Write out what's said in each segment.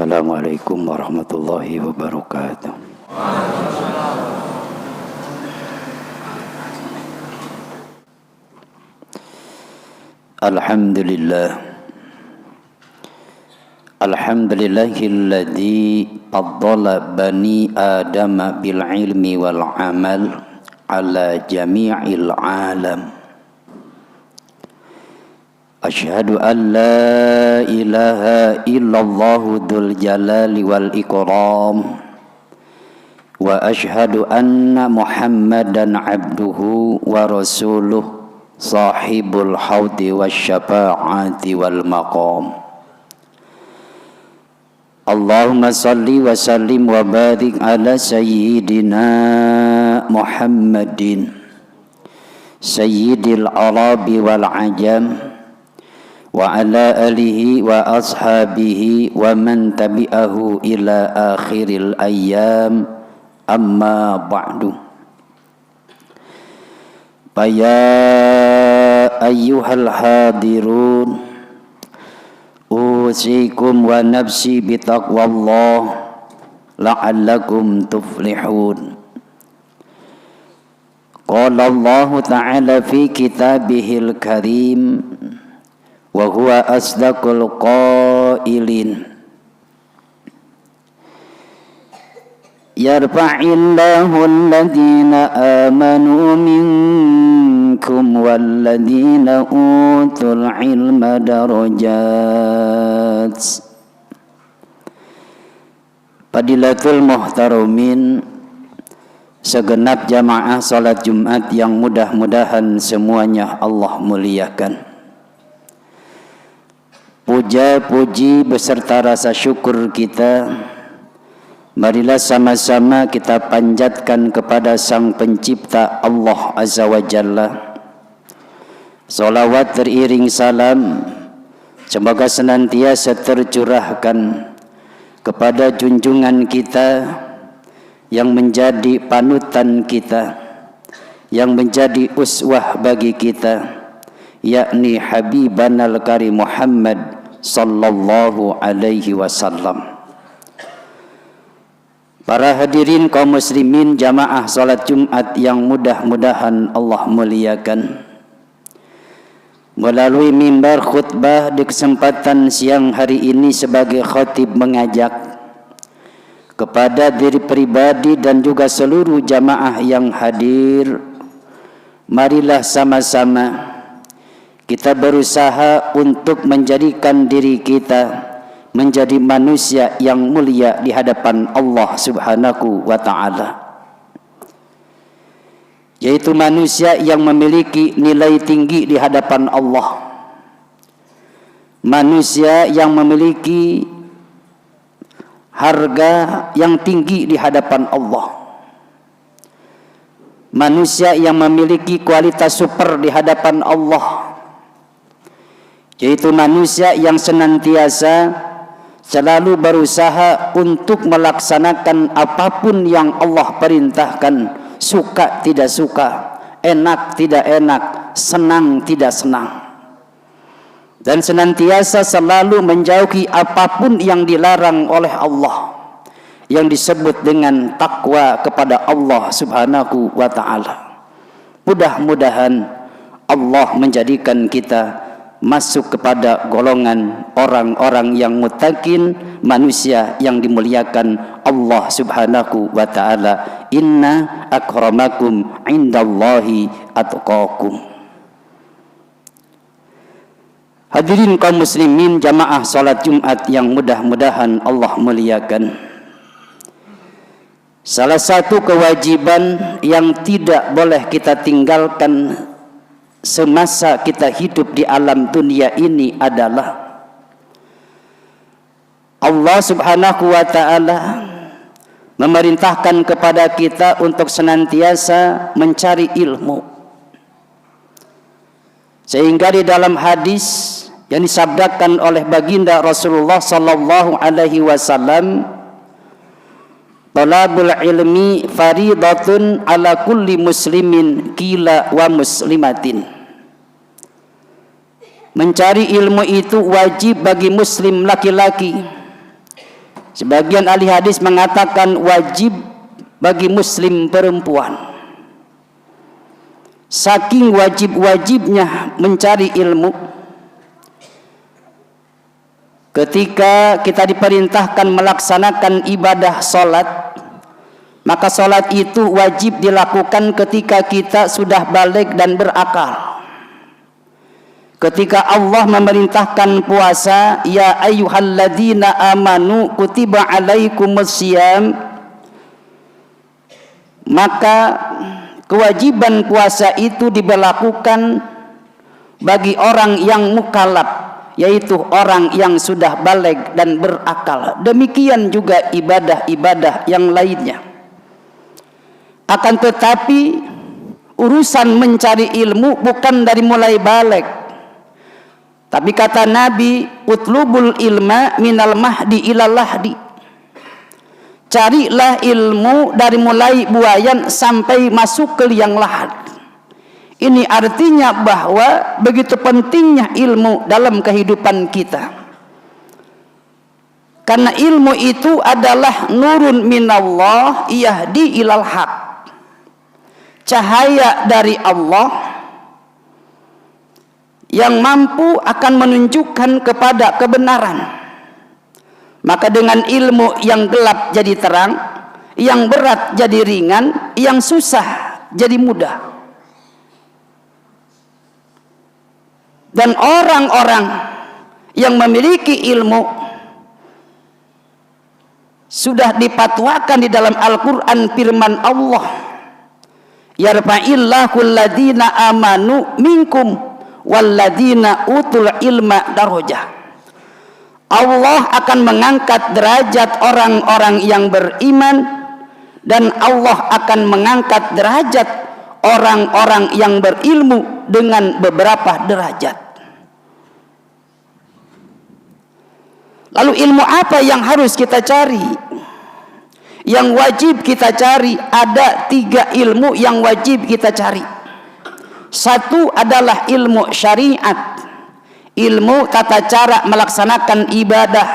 Assalamualaikum warahmatullahi wabarakatuh. Alhamdulillahilladzi faddala bani adama bil ilmi wal amal ala jami'il alam. Asyhadu an la ilaha illallah dzul jalali wal ikram wa asyhadu anna Muhammadan abduhu wa rasuluh sahibul haudi wasyafa'ati wal maqam. Allahumma salli wa sallim wa barik ala sayyidina Muhammadin sayyidil arabi wal ajam wa ala alihi wa ashabihi wa man tabi'ahu ila akhiril ayyam, amma ba'du. Ya ayyuhal hadirun, usikum wa nafsi bitaqwallah la'allakum tuflihun. Qala Allah ta'ala fi kitabihil karim wa huwa asdaqul qailin, yarfa'illahu alladhina amanu minkum walladhina utul ilma darajat. Fadilatul muhtaramin, segenap jamaah salat Jumat yang mudah-mudahan semuanya Allah muliakan. Puja-puji beserta rasa syukur kita, marilah sama-sama kita panjatkan kepada Sang Pencipta Allah Azza wa Jalla. Salawat teriring salam semoga senantiasa tercurahkan kepada junjungan kita yang menjadi panutan kita, yang menjadi uswah bagi kita, yakni Habibanal Karim Muhammad sallallahu alaihi wasallam. Para hadirin kaum muslimin jamaah salat Jumat yang mudah-mudahan Allah muliakan, melalui mimbar khutbah di kesempatan siang hari ini sebagai khatib mengajak kepada diri pribadi dan juga seluruh jamaah yang hadir, marilah sama-sama kita berusaha untuk menjadikan diri kita menjadi manusia yang mulia di hadapan Allah Subhanahu wa ta'ala, yaitu manusia yang memiliki nilai tinggi di hadapan Allah, manusia yang memiliki harga yang tinggi di hadapan Allah, manusia yang memiliki kualitas super di hadapan Allah, yaitu manusia yang senantiasa selalu berusaha untuk melaksanakan apapun yang Allah perintahkan, suka tidak suka, enak tidak enak, senang tidak senang, dan senantiasa selalu menjauhi apapun yang dilarang oleh Allah, yang disebut dengan takwa kepada Allah Subhanahu wa ta'ala. Mudah-mudahan Allah menjadikan kita masuk kepada golongan orang-orang yang muttaqin, manusia yang dimuliakan Allah Subhanahu wa ta'ala. Inna akramakum indallahi atqakum. Hadirin kaum muslimin jamaah salat Jumat yang mudah-mudahan Allah muliakan, salah satu kewajiban yang tidak boleh kita tinggalkan semasa kita hidup di alam dunia ini adalah Allah Subhanahu wa ta'ala memerintahkan kepada kita untuk senantiasa mencari ilmu, sehingga di dalam hadis yang disabdakan oleh baginda Rasulullah sallallahu alaihi wasallam, talabul ilmi faridatun ala kulli muslimin qila wa muslimatin. Mencari ilmu itu wajib bagi muslim laki-laki Sebagian ahli hadis mengatakan wajib bagi muslim perempuan. Saking wajib-wajibnya mencari ilmu, ketika kita diperintahkan melaksanakan ibadah salat, maka salat itu wajib dilakukan ketika kita sudah baligh dan berakal. Ketika Allah memerintahkan puasa, ya ayyuhalladzina amanu kutiba alaikumusiyam, maka kewajiban puasa itu diberlakukan bagi orang yang mukallaf, yaitu orang yang sudah baligh dan berakal. Demikian juga ibadah-ibadah yang lainnya. Akan tetapi urusan mencari ilmu bukan dari mulai baligh. Tapi kata Nabi, utlubul ilma minal mahdi ilal lahdi. Carilah ilmu dari mulai buayan sampai masuk ke liang lahat. Ini artinya bahwa begitu pentingnya ilmu dalam kehidupan kita. Karena ilmu itu adalah nurun minallah yahdi ilal haq. Cahaya dari Allah yang mampu akan menunjukkan kepada kebenaran. Maka dengan ilmu yang gelap jadi terang, yang berat jadi ringan, yang susah jadi mudah. Dan orang-orang yang memiliki ilmu sudah dipatwakan di dalam Al-Quran firman Allah, yarfa'illahu alladhina amanu minkum walladzina utul ilma darajah. Allah akan mengangkat derajat orang-orang yang beriman, dan Allah akan mengangkat derajat orang-orang yang berilmu dengan beberapa derajat. Lalu ilmu apa yang harus kita cari? Yang wajib kita cari, ada 3 ilmu yang wajib kita cari. Satu adalah ilmu syariat, ilmu tata cara melaksanakan ibadah.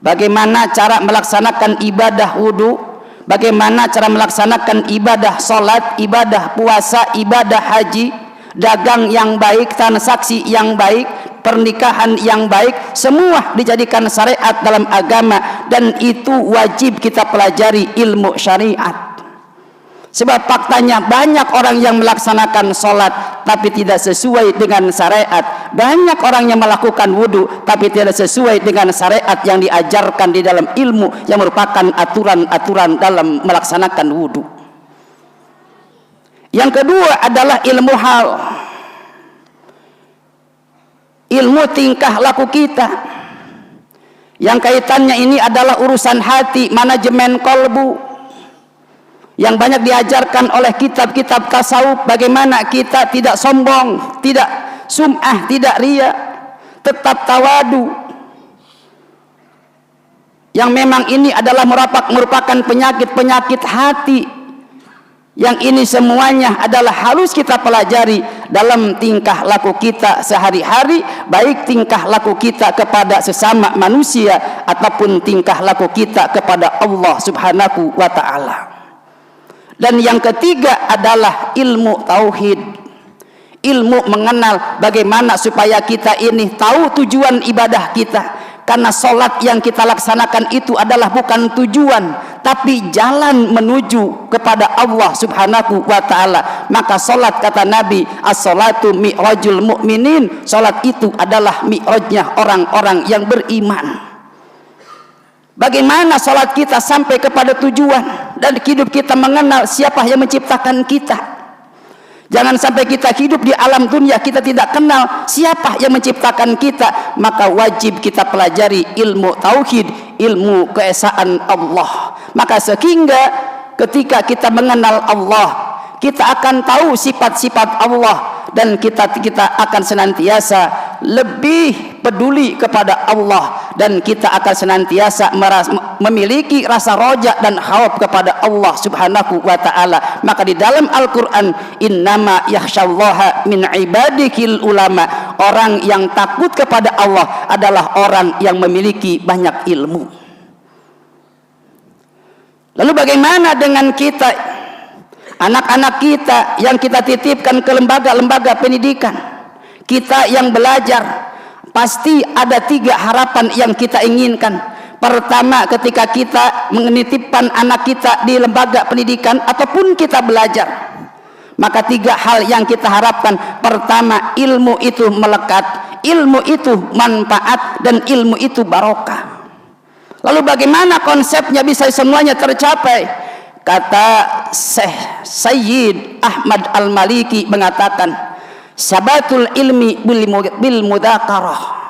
Bagaimana cara melaksanakan ibadah wudu, bagaimana cara melaksanakan ibadah salat, ibadah puasa, ibadah haji, dagang yang baik, transaksi yang baik, pernikahan yang baik, semua dijadikan syariat dalam agama, dan itu wajib kita pelajari ilmu syariat. Sebab faktanya banyak orang yang melaksanakan sholat tapi tidak sesuai dengan syariat. Banyak orang yang melakukan wudhu tapi tidak sesuai dengan syariat yang diajarkan di dalam ilmu yang merupakan aturan-aturan dalam melaksanakan wudhu. Yang kedua adalah ilmu hal, ilmu tingkah laku kita. Yang kaitannya ini adalah urusan hati, manajemen kolbu, yang banyak diajarkan oleh kitab-kitab tasawuf. Bagaimana kita tidak sombong, tidak sum'ah, tidak riya, tetap tawadu. Yang memang ini adalah merupakan penyakit-penyakit hati. Yang ini semuanya adalah harus kita pelajari dalam tingkah laku kita sehari-hari, baik tingkah laku kita kepada sesama manusia ataupun tingkah laku kita kepada Allah Subhanahu wa ta'ala. Dan yang ketiga adalah ilmu tauhid, ilmu mengenal bagaimana supaya kita ini tahu tujuan ibadah kita. Karena sholat yang kita laksanakan itu adalah bukan tujuan, tapi jalan menuju kepada Allah Subhanahu wa ta'ala. Maka sholat, kata Nabi, as-sholatu mi'rajul mu'minin, sholat itu adalah mi'rajnya orang-orang yang beriman. Bagaimana sholat kita sampai kepada tujuan, dan hidup kita mengenal siapa yang menciptakan kita. Jangan sampai kita hidup di alam dunia kita tidak kenal siapa yang menciptakan kita. Maka wajib kita pelajari ilmu tauhid, ilmu keesaan Allah. Maka sehingga ketika kita mengenal Allah, kita akan tahu sifat-sifat Allah, dan kita akan senantiasa lebih peduli kepada Allah, dan kita akan senantiasa memiliki rasa roja dan khauf kepada Allah Subhanahu wa ta'ala. Maka di dalam Al-Quran, innama yakhsyallaha min ibadikil ulama, orang yang takut kepada Allah adalah orang yang memiliki banyak ilmu. Lalu bagaimana dengan kita, anak-anak kita yang kita titipkan ke lembaga-lembaga pendidikan? Kita yang belajar, pasti ada 3 harapan yang kita inginkan. Pertama, ketika kita menitipkan anak kita di lembaga pendidikan ataupun kita belajar, maka 3 hal yang kita harapkan. Pertama, ilmu itu melekat, ilmu itu manfaat, dan ilmu itu barokah. Lalu bagaimana konsepnya bisa semuanya tercapai? Kata Syekh Sayyid Ahmad Al-Maliki mengatakan, sabatul ilmi bil mudzakarah.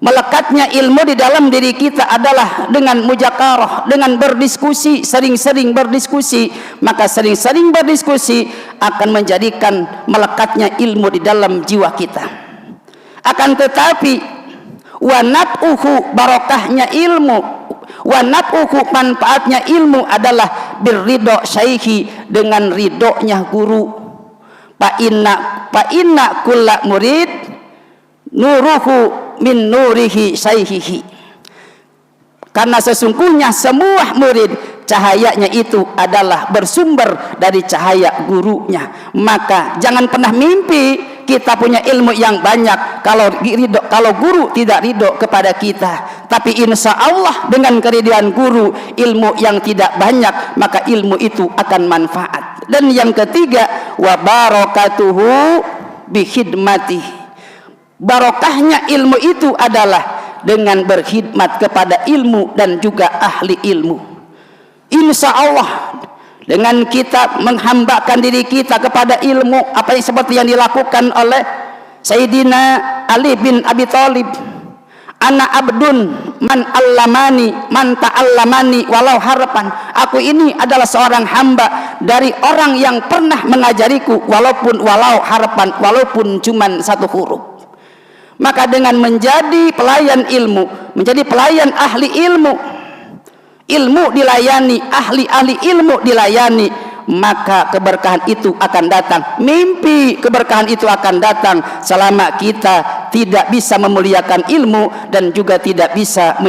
Melekatnya ilmu di dalam diri kita adalah dengan mujakarah, dengan berdiskusi, sering-sering berdiskusi. Maka sering-sering berdiskusi akan menjadikan melekatnya ilmu di dalam jiwa kita. Akan tetapi wanat'uhu, barokahnya ilmu, wanat'uhu, manfaatnya ilmu adalah birridho syaihi, dengan ridhonya guru. Fa inna kulla murid nuruhu min nurihi syaihihi. Karena sesungguhnya semua murid, cahayanya itu adalah bersumber dari cahaya gurunya. Maka jangan pernah mimpi kita punya ilmu yang banyak kalau guru tidak ridho kepada kita. Tapi insya Allah dengan keridhaan guru, ilmu yang tidak banyak, maka ilmu itu akan manfaat. Dan yang ketiga, wa barakatuhu bihidmati. Barokahnya ilmu itu adalah dengan berkhidmat kepada ilmu dan juga ahli ilmu. Insya Allah dengan kita menghambakan diri kita kepada ilmu, apa yang seperti yang dilakukan oleh Sayyidina Ali bin Abi Thalib, ana abdun man allamani man ta'allamani walau harapan. Aku ini adalah seorang hamba dari orang yang pernah mengajariku walau harapan, walaupun cuman 1 huruf. Maka dengan menjadi pelayan ilmu, menjadi pelayan ahli ilmu, ilmu dilayani, ahli-ahli ilmu dilayani, maka keberkahan itu akan datang. Mimpi keberkahan itu akan datang selama kita tidak bisa memuliakan ilmu dan juga tidak bisa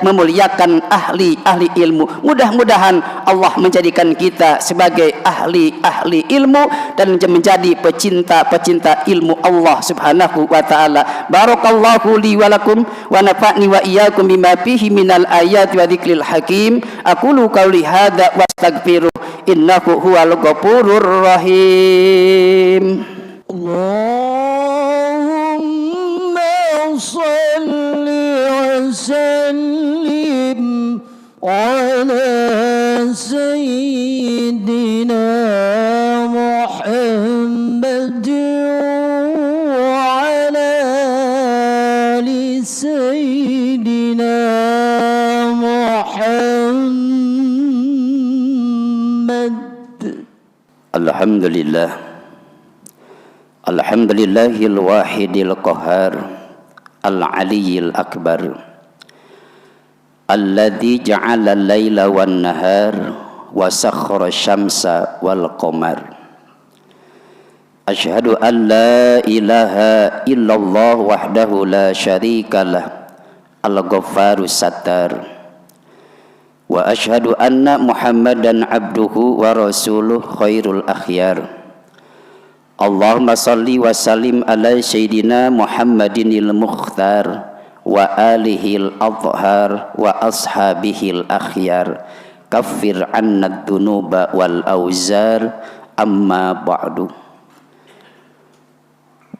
memuliakan ahli-ahli ilmu. Mudah-mudahan Allah menjadikan kita sebagai ahli-ahli ilmu dan menjadi pecinta-pecinta ilmu Allah Subhanahu wa taala. Barakallahu li wa lakum wa nafa'ni wa iyyakum bima fihi minal ayati wa dzikril hakim. Aqulu qouli hadza wa astaghfiruh innahu huwal ghafurur rahim. Allahumma shalli wa sallim ala sayyidina Muhammad wa ala ali sayyidina Muhammad. Alhamdulillah, alhamdulillahil wahidil qahar, al-aliyyil akbar, alladzi ja'ala al-laila wan nahar wa sakhkhara asy-syamsa wal qamar. Asyhadu an la ilaha illallah wahdahu la syarikalah, al-ghaffarus sattar. Wa asyhadu anna Muhammadan abduhu wa rasuluh khairul akhyar. Allahumma salli wa sallim ala sayyidina Muhammadinil mukhtar wa alihil adhar wa ashabihil akhyar. Kaffir anna dhunuba wal auzar, amma ba'du.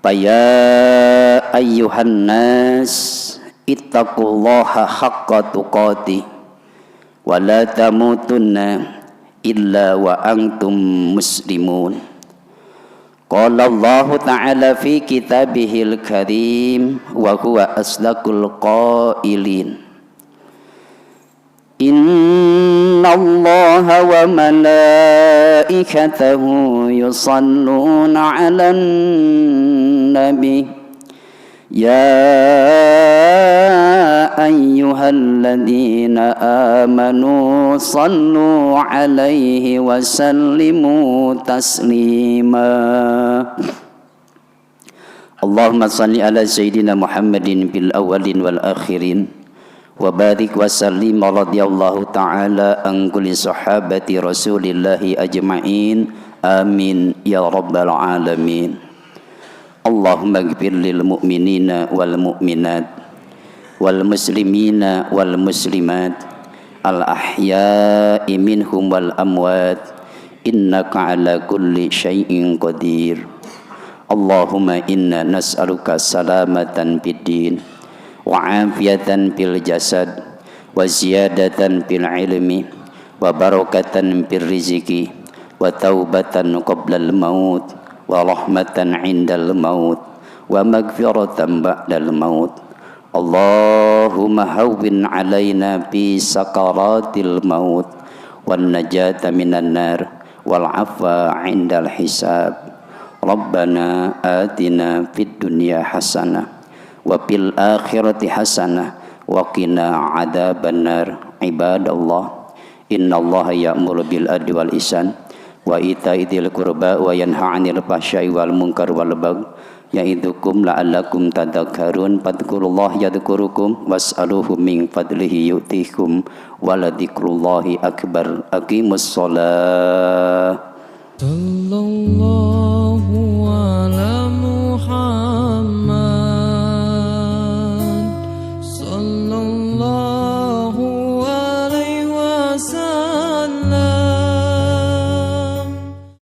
Ya ayyuhan nas ittaqullaha haqqa tuqatih wa la tamutunna illa wa antum muslimun. Qala Allah ta'ala fi kitabihil karim wa huwa asdaqul qailin. Inna Allaha wa malaikatahu yusalluna 'alan nabi. Ya ayyuhalladzina amanu sallu 'alaihi wa sallimu taslima. Allahumma salli ala sayyidina Muhammadin bil awwalin wal akhirin wa barik wa sallim radhiyallahu ta'ala an kulli sahabati rasulillahi ajma'in amin ya rabbal alamin. Allahumma ighfir lil mu'minina wal mu'minat wal muslimina wal muslimat al ahya'i minhum wal amwat innaka ala kulli syai'in qadir. Allahumma inna nas'aluka salamatan fid din wa afiyatan fil jasad wa ziyadatan fil ilmi wa barakatan fil rizqi wa taubatan qabla al maut wa rahmatan indal maut wa maghfiratan ba'dal maut. Allahumma hawwin alaina fi sakaratil maut wan najata minan nar wal afwa indal hisab. Rabbana atina fid dunya hasanah wa fil akhirati hasanah wa qina adzabannar. Ibadallah, innallaha ya'muru bil adli wal ihsan wa ita'i dzil qurba wa yanha 'anil fahsya'i wal munkar wal baghi ya'idzukum la'allakum tadhakkarun. Fadhkurullaha yadhkurukum was'aluhu min fadlihi yu'tikum wa ladzikrullahi akbar. Aqimus shalah. Sallallahu